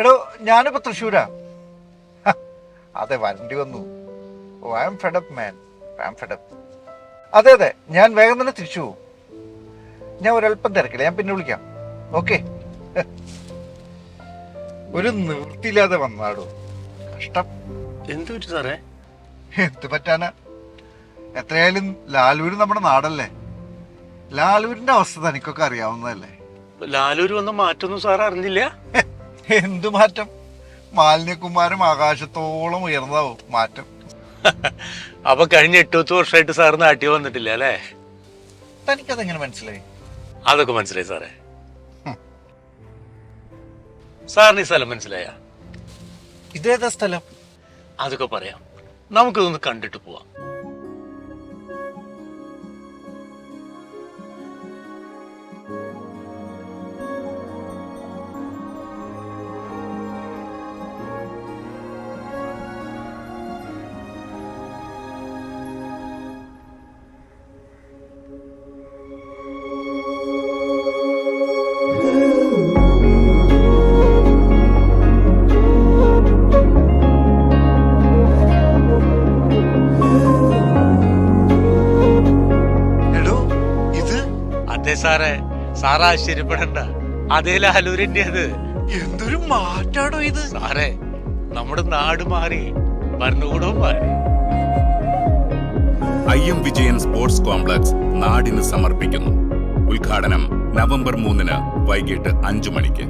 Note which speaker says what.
Speaker 1: എടോ ഞാനിപ്പോ തൃശ്ശൂരാ. അതെ, വരണ്ടി വന്നു. Oh, I am fed up man, I am fed up. അതെ അതെ, ഞാൻ വേഗം തന്നെ തിരിച്ചു പോകും. ഞാൻ ഒരല്പം തിരക്കില്ല, ഞാൻ പിന്നെ വിളിക്കാം. ഓക്കെ. ഒരു നിവൃത്തിയില്ലാതെ വന്നാടോ, കഷ്ടം.
Speaker 2: എന്ത് പറ്റി സാറേ?
Speaker 1: എന്ത് പറ്റാനാ, എത്രയായാലും ലാലൂര് നമ്മുടെ നാടല്ലേ. ലാലൂരിന്റെ അവസ്ഥ തനിക്കൊക്കെ അറിയാവുന്നതല്ലേ.
Speaker 2: ലാലൂര് വന്ന മാറ്റൊന്നും സാർ അറിഞ്ഞില്ല?
Speaker 1: എന്തു മാറ്റം? മാലിന്യക്കുമാരം ആകാശത്തോളം ഉയർന്നതാവും മാറ്റം.
Speaker 2: അപ്പൊ കഴിഞ്ഞ 8-10 വർഷമായിട്ട് സാർ നാട്ടിൽ വന്നിട്ടില്ല അല്ലേ?
Speaker 1: തനിക്കതെങ്ങനെ മനസ്സിലായി?
Speaker 2: അതൊക്കെ മനസ്സിലായി സാറേ. സാറിന് ഈ സ്ഥലം മനസ്സിലായ?
Speaker 1: ഇതേതാ സ്ഥലം?
Speaker 2: അതൊക്കെ പറയാം, നമുക്കിതൊന്ന് കണ്ടിട്ട് പോവാം. അതെ സാറേ, സാറ് ആശ്ചര്യപ്പെടണ്ട, അതേ ലാലൂരിന്റെ അത്.
Speaker 1: എന്തൊരു മാറ്റാടോ ഇത്.
Speaker 2: സാറേ, നമ്മുടെ നാട് മാറി, ഭരണകൂടവും മാറി.
Speaker 3: IM വിജയൻ സ്പോർട്സ് കോംപ്ലക്സ് നാടിന് സമർപ്പിക്കുന്നു. ഉദ്ഘാടനം നവംബർ 3 വൈകിട്ട് 5 മണിക്ക്.